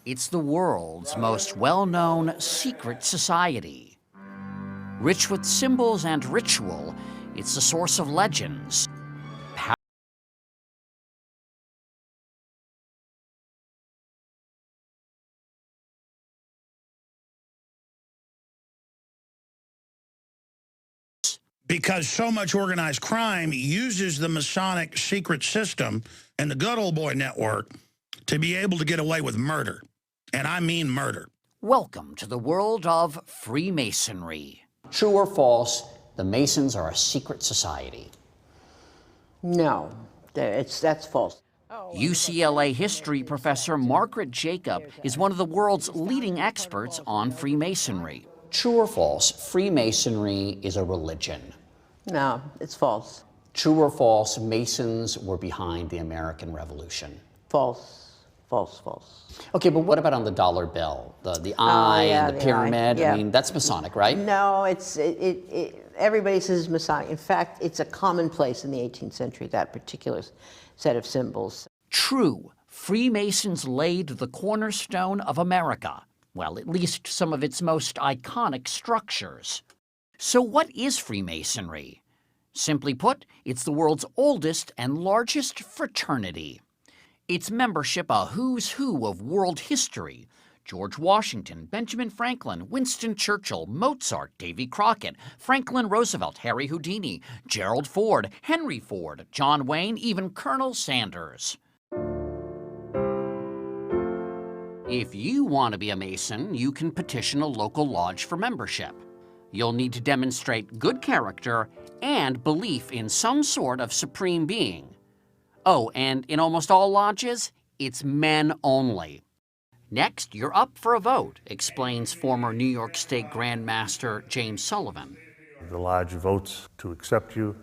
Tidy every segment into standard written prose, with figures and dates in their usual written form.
It's the world's most well-known secret society. Rich with symbols and ritual, it's the source of legends. Because so much organized crime uses the Masonic secret system and the good old boy network to be able to get away with murder. And I mean murder. Welcome to the world of Freemasonry. True or false, the Masons are a secret society? No, that's false. UCLA history professor Margaret Jacob is one of the world's leading experts on Freemasonry. True or false, Freemasonry is a religion? No, it's false. True or false, Masons were behind the American Revolution? False. False, false. Okay, but what about on the dollar bill? The eye and the pyramid? Yeah. I mean, that's Masonic, right? No, everybody says Masonic. In fact, it's a commonplace in the 18th century, that particular set of symbols. True. Freemasons laid the cornerstone of America. Well, at least some of its most iconic structures. So what is Freemasonry? Simply put, it's the world's oldest and largest fraternity. Its membership a who's who of world history. George Washington, Benjamin Franklin, Winston Churchill, Mozart, Davy Crockett, Franklin Roosevelt, Harry Houdini, Gerald Ford, Henry Ford, John Wayne, even Colonel Sanders. If you want to be a Mason, you can petition a local lodge for membership. You'll need to demonstrate good character and belief in some sort of supreme being. Oh, and in almost all lodges, it's men only. Next, you're up for a vote, explains former New York State Grand Master James Sullivan. The lodge votes to accept you,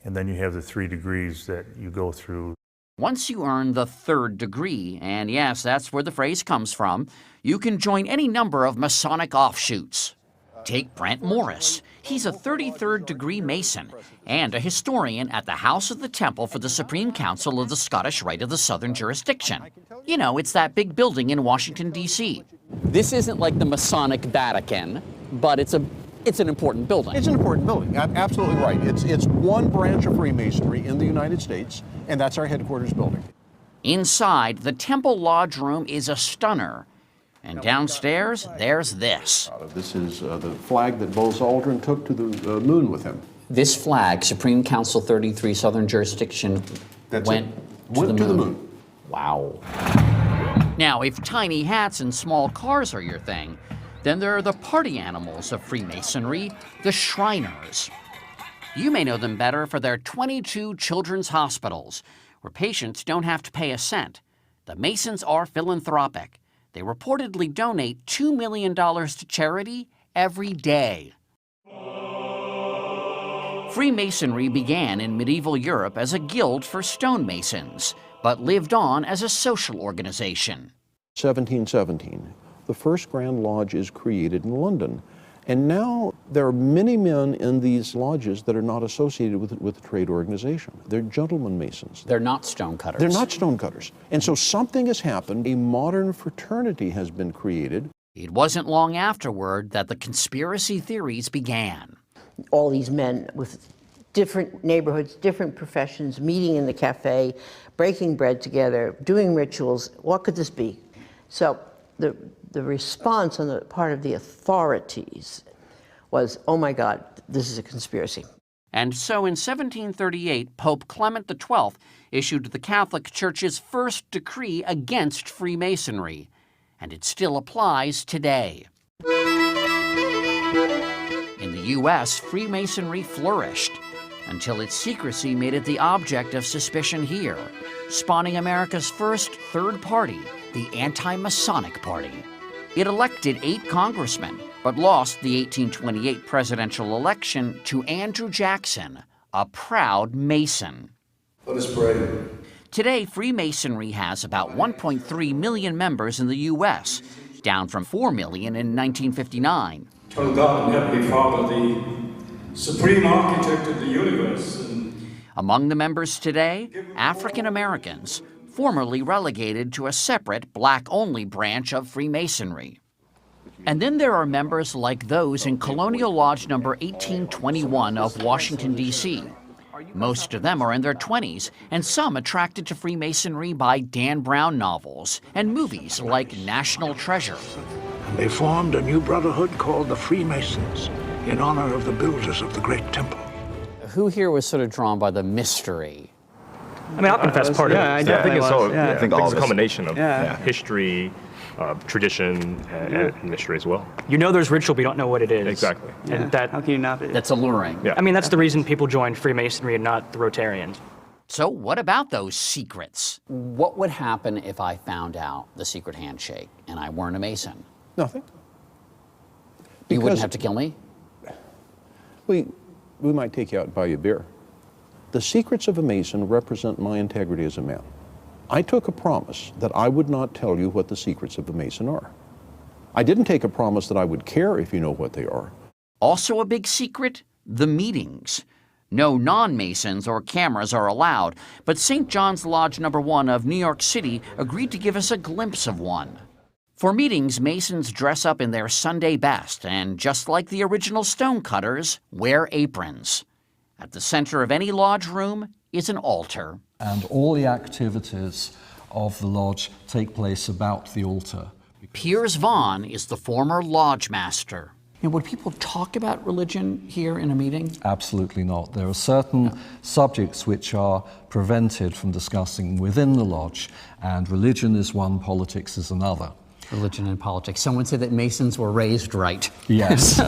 and then you have the 3 degrees that you go through. Once you earn the 3rd degree, and yes, that's where the phrase comes from, you can join any number of Masonic offshoots. Take Brent Morris. He's a 33rd degree Mason and a historian at the House of the Temple for the Supreme Council of the Scottish Rite of the Southern Jurisdiction. You know, it's that big building in Washington, D.C. This isn't like the Masonic Vatican, but it's an important building. It's an important building, absolutely right. It's one branch of Freemasonry in the United States, and that's our headquarters building. Inside, the Temple Lodge room is a stunner. And downstairs, there's this. This is the flag that Buzz Aldrin took to the moon with him. This flag, Supreme Council 33 Southern Jurisdiction, went to the moon. Wow. Now, if tiny hats and small cars are your thing, then there are the party animals of Freemasonry, the Shriners. You may know them better for their 22 children's hospitals, where patients don't have to pay a cent. The Masons are philanthropic. They reportedly donate $2 million to charity every day. Freemasonry began in medieval Europe as a guild for stonemasons, but lived on as a social organization. 1717, the first Grand Lodge is created in London. And now there are many men in these lodges that are not associated with the trade organization. They're gentlemen Masons. They're not stonecutters. They're not stonecutters. And so something has happened. A modern fraternity has been created. It wasn't long afterward that the conspiracy theories began. All these men with different neighborhoods, different professions, meeting in the cafe, breaking bread together, doing rituals. What could this be? So the response on the part of the authorities was, oh my God, this is a conspiracy. And so in 1738, Pope Clement XII issued the Catholic Church's first decree against Freemasonry, and it still applies today. In the U.S., Freemasonry flourished until its secrecy made it the object of suspicion here, spawning America's first third party, the Anti-Masonic Party. It elected 8 congressmen, but lost the 1828 presidential election to Andrew Jackson, a proud Mason. Let us pray. Today, Freemasonry has about 1.3 million members in the U.S., down from 4 million in 1959. Tell God and Heavenly Father, the supreme architect of the universe. Among the members today, African Americans, formerly relegated to a separate black-only branch of Freemasonry. And then there are members like those in Colonial Lodge number 1821 of Washington, D.C. Most of them are in their 20s, and some attracted to Freemasonry by Dan Brown novels and movies like National Treasure. And they formed a new brotherhood called the Freemasons in honor of the builders of the Great Temple. Who here was sort of drawn by the mystery? I mean, I'll confess part of it. I think it's all. Yeah. I think all it's a combination of history, tradition, and mystery as well. You know there's ritual, but you don't know what it is. Exactly. And that, how can you not? That's alluring. Yeah. I mean, that's the reason people join Freemasonry and not the Rotarians. So what about those secrets? What would happen if I found out the secret handshake and I weren't a Mason? Nothing. You wouldn't have to kill me? We might take you out and buy you a beer. The secrets of a Mason represent my integrity as a man. I took a promise that I would not tell you what the secrets of a Mason are. I didn't take a promise that I would care if you know what they are. Also a big secret? The meetings. No non-Masons or cameras are allowed, but St. John's Lodge number 1 of New York City agreed to give us a glimpse of one. For meetings, Masons dress up in their Sunday best and, just like the original stonecutters, wear aprons. At the center of any lodge room is an altar. And all the activities of the lodge take place about the altar. Piers Vaughn is the former lodge master. You know, would people talk about religion here in a meeting? Absolutely not. There are certain subjects which are prevented from discussing within the lodge, and religion is one, politics is another. Religion and politics. Someone said that Masons were raised right. Yes.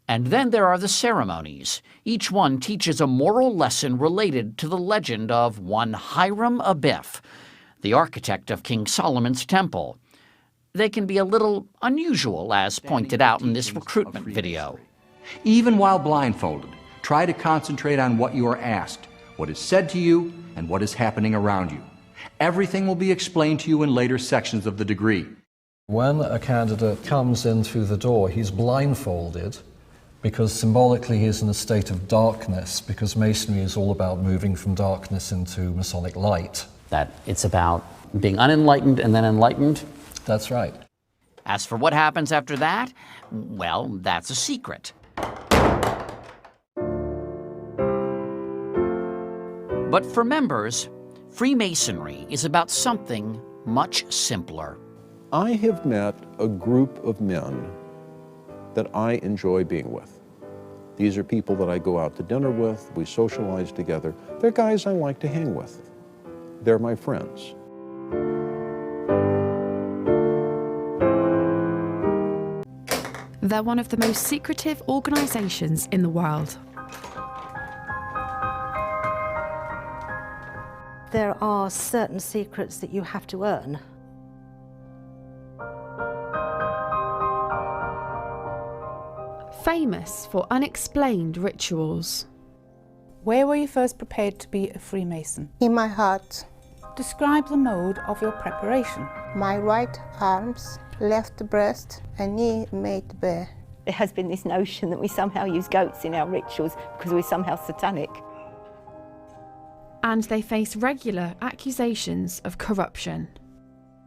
And then there are the ceremonies. Each one teaches a moral lesson related to the legend of one Hiram Abiff, the architect of King Solomon's Temple. They can be a little unusual, as pointed out in this recruitment video. Even while blindfolded, try to concentrate on what you are asked, what is said to you, and what is happening around you. Everything will be explained to you in later sections of the degree. When a candidate comes in through the door, he's blindfolded because symbolically he's in a state of darkness, because Masonry is all about moving from darkness into Masonic light. That it's about being unenlightened and then enlightened? That's right. As for what happens after that, well, that's a secret. But for members, Freemasonry is about something much simpler. I have met a group of men that I enjoy being with. These are people that I go out to dinner with, we socialize together. They're guys I like to hang with. They're my friends. They're one of the most secretive organisations in the world. There are certain secrets that you have to earn. Famous for unexplained rituals. Where were you first prepared to be a Freemason? In my heart. Describe the mode of your preparation. My right arms, left breast, and knee made bare. There has been this notion that we somehow use goats in our rituals because we're somehow satanic. And they face regular accusations of corruption.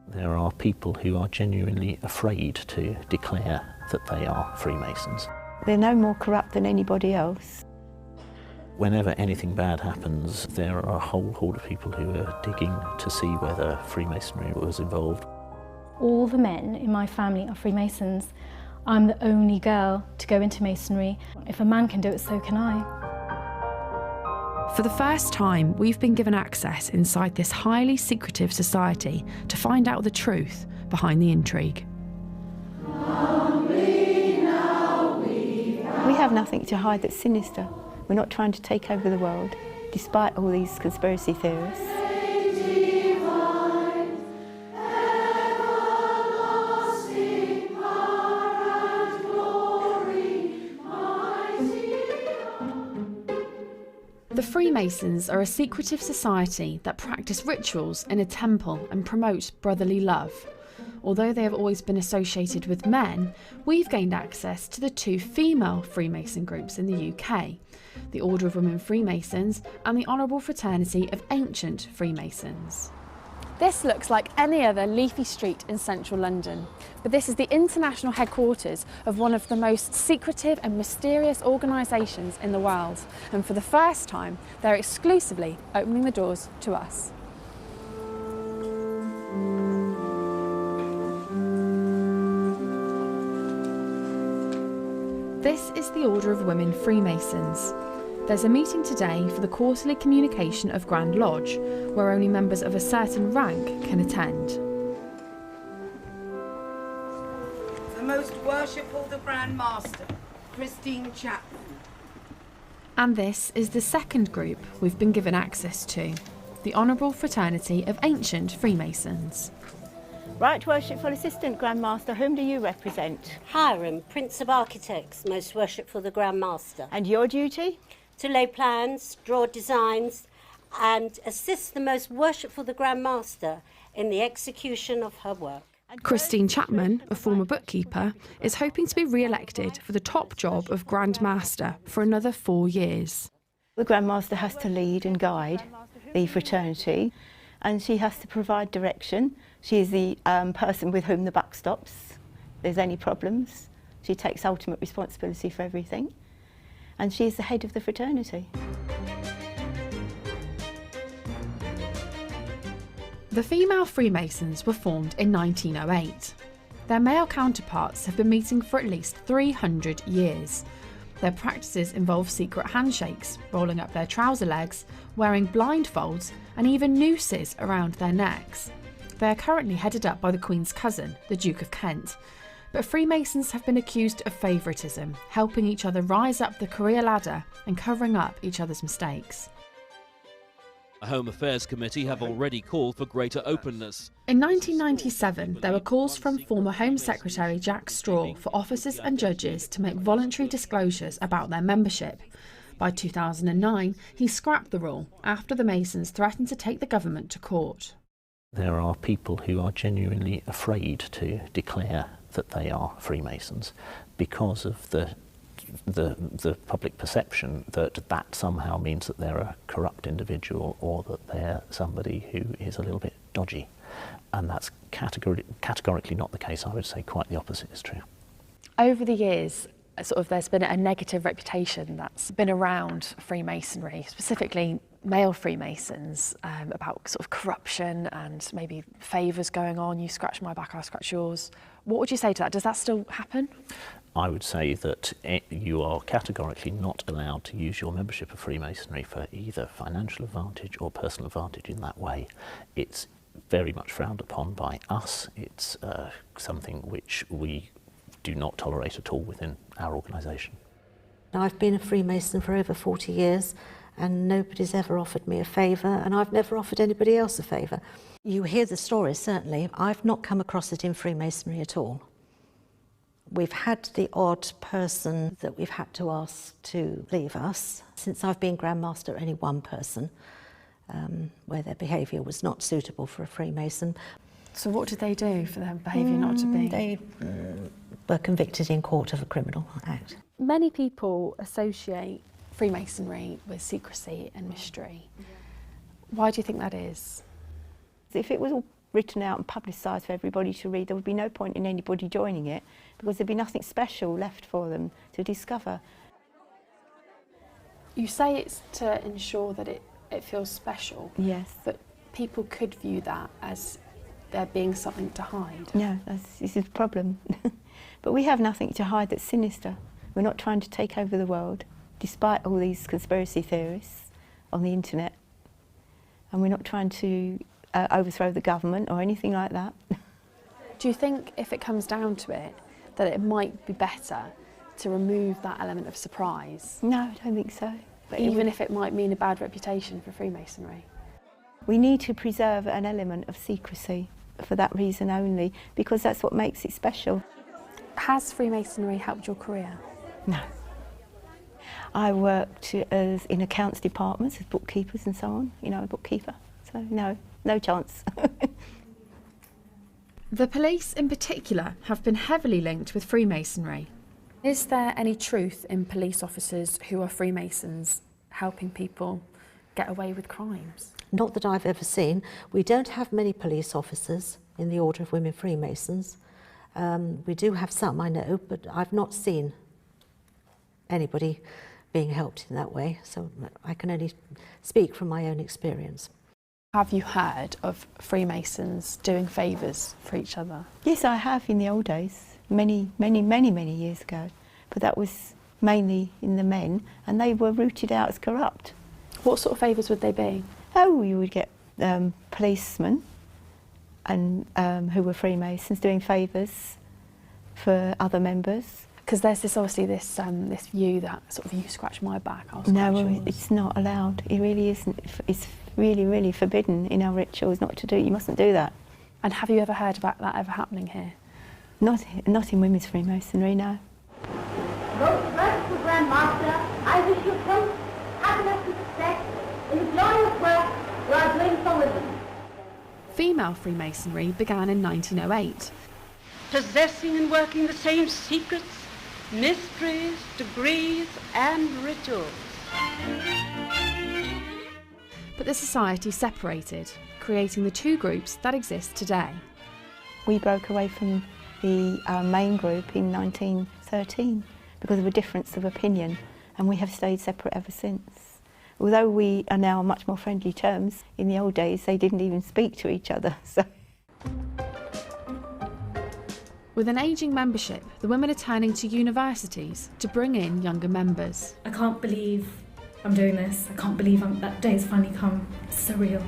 There are people who are genuinely afraid to declare that they are Freemasons. They're no more corrupt than anybody else. Whenever anything bad happens, there are a whole horde of people who are digging to see whether Freemasonry was involved. All the men in my family are Freemasons. I'm the only girl to go into Masonry. If a man can do it, so can I. For the first time, we've been given access inside this highly secretive society to find out the truth behind the intrigue. We have nothing to hide that's sinister. We're not trying to take over the world, despite all these conspiracy theorists. The Freemasons are a secretive society that practice rituals in a temple and promote brotherly love. Although they have always been associated with men, we've gained access to the two female Freemason groups in the UK, the Order of Women Freemasons and the Honourable Fraternity of Ancient Freemasons. This looks like any other leafy street in central London, but this is the international headquarters of one of the most secretive and mysterious organisations in the world, and for the first time they're exclusively opening the doors to us. This is the Order of Women Freemasons. There's a meeting today for the quarterly communication of Grand Lodge, where only members of a certain rank can attend. The most worshipful the Grand Master, Christine Chapman. And this is the second group we've been given access to, the Honourable Fraternity of Ancient Freemasons. Right, Worshipful Assistant Grand Master, whom do you represent? Hiram, Prince of Architects, most worshipful the Grand Master. And your duty? To lay plans, draw designs, and assist the most worshipful the Grand Master in the execution of her work. Christine Chapman, a former bookkeeper, is hoping to be re-elected for the top job of Grand Master for another 4 years. The Grand Master has to lead and guide the fraternity, and she has to provide direction. She is the person with whom the buck stops. If there's any problems, she takes ultimate responsibility for everything. And she is the head of the fraternity. The female Freemasons were formed in 1908. Their male counterparts have been meeting for at least 300 years. Their practices involve secret handshakes, rolling up their trouser legs, wearing blindfolds, and even nooses around their necks. They are currently headed up by the Queen's cousin, the Duke of Kent. But Freemasons have been accused of favouritism, helping each other rise up the career ladder and covering up each other's mistakes. The Home Affairs Committee have already called for greater openness. In 1997, there were calls from former Home Secretary Jack Straw for officers and judges to make voluntary disclosures about their membership. By 2009, he scrapped the rule after the Masons threatened to take the government to court. There are people who are genuinely afraid to declare that they are Freemasons because of the public perception that somehow means that they're a corrupt individual or that they're somebody who is a little bit dodgy. And that's categorically not the case. I would say quite the opposite is true. Over the years, there's been a negative reputation that's been around Freemasonry, specifically male Freemasons, about corruption and maybe favours going on. You scratch my back, I scratch yours. What would you say to that? Does that still happen? I would say that you are categorically not allowed to use your membership of Freemasonry for either financial advantage or personal advantage in that way. It's very much frowned upon by us. It's something which we do not tolerate at all within our organisation. I've been a Freemason for over 40 years and nobody's ever offered me a favour, and I've never offered anybody else a favour. You hear the stories, certainly. I've not come across it in Freemasonry at all. We've had the odd person that we've had to ask to leave us. Since I've been Grand Master, only one person, where their behaviour was not suitable for a Freemason. So what did they do for their behaviour not to be? They were convicted in court of a criminal act. Many people associate Freemasonry with secrecy and mystery. Why do you think that is? If it was all written out and publicised for everybody to read, there would be no point in anybody joining it because there'd be nothing special left for them to discover. You say it's to ensure that it feels special. Yes. But people could view that as there being something to hide. No, this is the problem. But we have nothing to hide that's sinister. We're not trying to take over the world, despite all these conspiracy theorists on the internet. And we're not trying to overthrow the government or anything like that. Do you think, if it comes down to it, that it might be better to remove that element of surprise? No, I don't think so. But even if it might mean a bad reputation for Freemasonry? We need to preserve an element of secrecy for that reason only, because that's what makes it special. Has Freemasonry helped your career? No. I worked in accounts departments with bookkeepers and so on, a bookkeeper. So no chance. The police in particular have been heavily linked with Freemasonry. Is there any truth in police officers who are Freemasons helping people get away with crimes? Not that I've ever seen. We don't have many police officers in the Order of Women Freemasons. We do have some, I know, but I've not seen anybody being helped in that way, so I can only speak from my own experience. Have you heard of Freemasons doing favours for each other? Yes, I have in the old days, many years ago, but that was mainly in the men, and they were rooted out as corrupt. What sort of favours would they be? Oh, you would get policemen and who were Freemasons doing favours for other members. Because there's this this view that sort of you scratch my back, I'll scratch No, yours. it's not allowed. It really isn't. It's really forbidden in our rituals not to do. You mustn't do that. And have you ever heard about that ever happening here? Not in women's Freemasonry, no. Most merciful Grand Master, I wish you health, happiness and success in the glorious work you are doing for women. Female Freemasonry began in 1908. Possessing and working the same secrets, mysteries, degrees, and rituals. But the society separated, creating the two groups that exist today. We broke away from the main group in 1913 because of a difference of opinion, and we have stayed separate ever since. Although we are now on much more friendly terms, in the old days they didn't even speak to each other. So. With an ageing membership, the women are turning to universities to bring in younger members. I can't believe I'm doing this. I can't believe that day has finally come. It's surreal.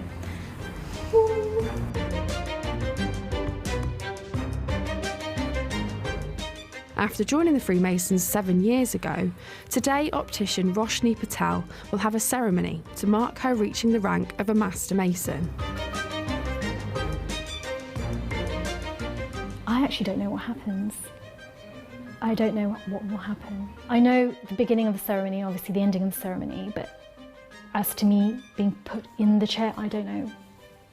After joining the Freemasons 7 years ago, today optician Roshni Patel will have a ceremony to mark her reaching the rank of a Master Mason. I actually don't know what happens. I don't know what will happen. I know the beginning of the ceremony, obviously the ending of the ceremony, but as to me being put in the chair, I don't know.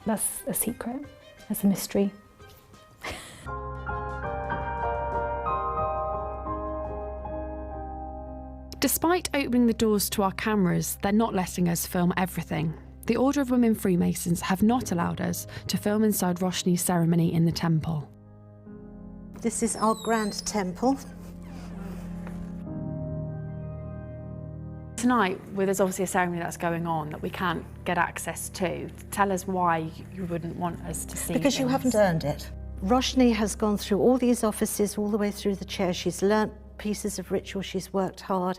That's a secret. That's a mystery. Despite opening the doors to our cameras, they're not letting us film everything. The Order of Women Freemasons have not allowed us to film inside Roshni's ceremony in the temple. This is our grand temple. Tonight, where there's obviously a ceremony that's going on that we can't get access to, tell us why you wouldn't want us to see Because you haven't earned it. Roshni has gone through all these offices, all the way through the chair. She's learnt pieces of ritual, she's worked hard.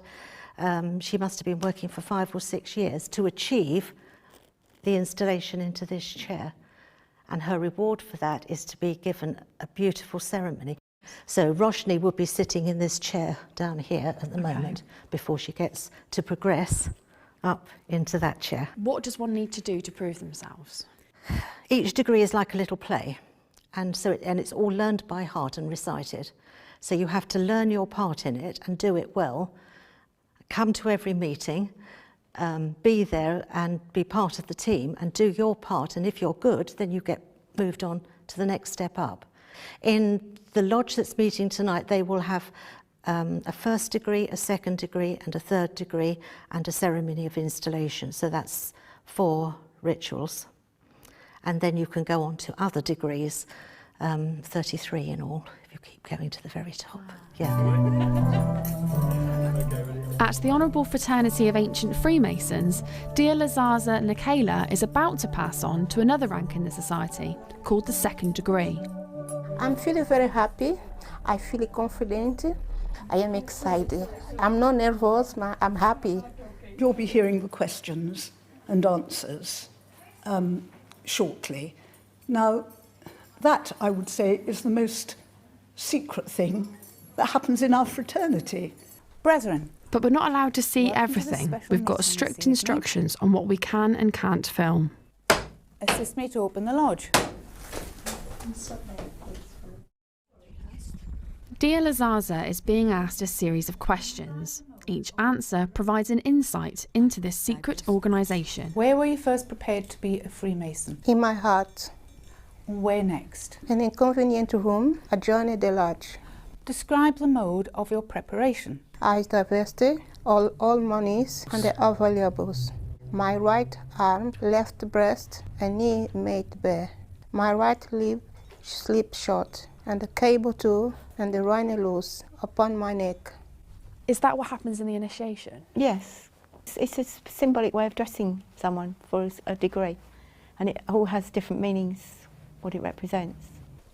She must have been working for 5 or 6 years to achieve the installation into this chair. And her reward for that is to be given a beautiful ceremony. So Roshni will be sitting in this chair down here at the moment before she gets to progress up into that chair. What does one need to do to prove themselves? Each degree is like a little play, and it's all learned by heart and recited. So you have to learn your part in it and do it well, come to every meeting, be there and be part of the team and do your part, and if you're good, then you get moved on to the next step up. In the lodge that's meeting tonight, they will have a first degree, a second degree and a third degree and a ceremony of installation. So that's 4 rituals. And then you can go on to other degrees, 33 in all, if you keep going to the very top. At the Honourable Fraternity of Ancient Freemasons, dear Lazaza Nikela is about to pass on to another rank in the society, called the second degree. I'm feeling very happy. I feel confident. I am excited. I'm not nervous, I'm happy. You'll be hearing the questions and answers shortly. Now, that, I would say, is the most secret thing that happens in our fraternity. Brethren. But we're not allowed to see everything. We've got strict instructions on what we can and can't film. Assist me to open the lodge. Dear Lazaza is being asked a series of questions. Each answer provides an insight into this secret organisation. Where were you first prepared to be a Freemason? In my heart. Where next? In an inconvenient room, adjoining the lodge. Describe the mode of your preparation. I divested all monies and the valuables. My right arm, left breast, and knee made bare. My right lip slipped short, and the cable too, and the ran loose upon my neck. Is that what happens in the initiation? Yes. It's a symbolic way of dressing someone for a degree, and it all has different meanings, what it represents.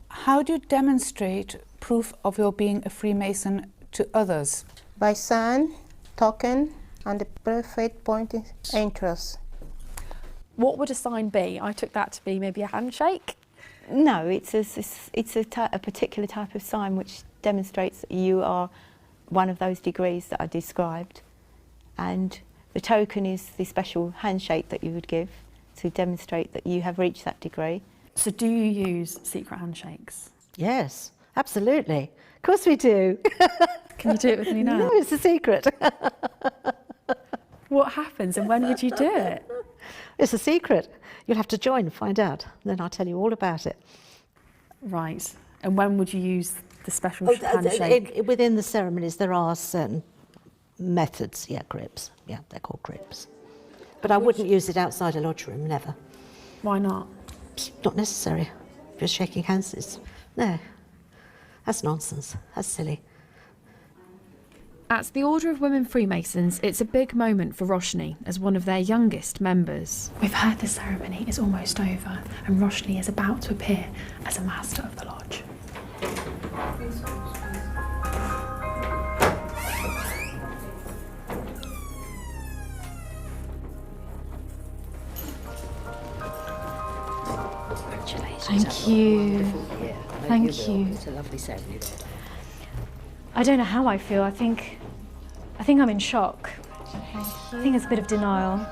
How do you demonstrate proof of your being a Freemason to others? By sign, token, and the perfect pointing entrance. What would a sign be? I took that to be maybe a handshake. No, it's a particular type of sign which demonstrates that you are one of those degrees that I described, and the token is the special handshake that you would give to demonstrate that you have reached that degree. So do you use secret handshakes? Yes, absolutely. Of course we do. Can you do it with me now? No, it's a secret. What happens and when would you do it? It's a secret. You'll have to join and find out. Then I'll tell you all about it. Right. And when would you use the special handshake? Within the ceremonies, there are certain methods. Yeah, grips. Yeah, they're called grips. But I wouldn't use it outside a lodge room, never. Why not? It's not necessary. Just shaking hands. No, that's nonsense. That's silly. At the Order of Women Freemasons, it's a big moment for Roshni as one of their youngest members. We've heard the ceremony is almost over and Roshni is about to appear as a master of the lodge. Congratulations. Thank you. Thank you. It's a lovely ceremony. I don't know how I feel. I think I'm in shock. I think there's a bit of denial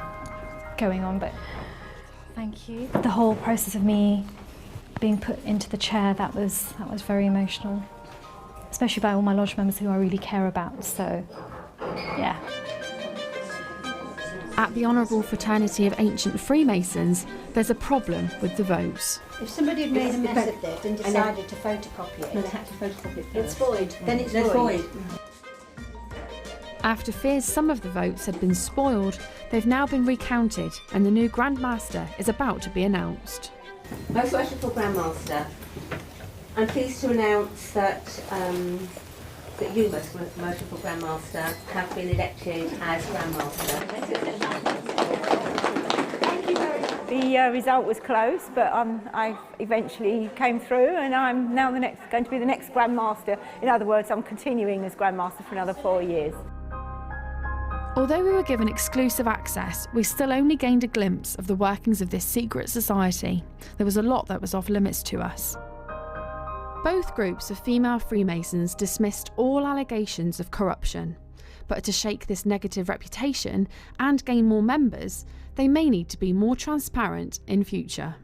going on, but thank you. The whole process of me being put into the chair, that was very emotional, especially by all my lodge members who I really care about. So, yeah. At the Honourable Fraternity of Ancient Freemasons, there's a problem with the votes. If somebody had made a mess of it and decided to photocopy it, No, they had to photocopy it first. it's void. Then it's Then void. After fears some of the votes had been spoiled, they've now been recounted and the new Grand Master is about to be announced. Most Worshipful Grand Master, I'm pleased to announce that that you, Most Worshipful Grand Master, have been elected as Grand Master. The result was close, but I eventually came through, and I'm now going to be the next Grand Master. In other words, I'm continuing as Grand Master for another 4 years. Although we were given exclusive access, we still only gained a glimpse of the workings of this secret society. There was a lot that was off limits to us. Both groups of female Freemasons dismissed all allegations of corruption. But to shake this negative reputation and gain more members, they may need to be more transparent in future.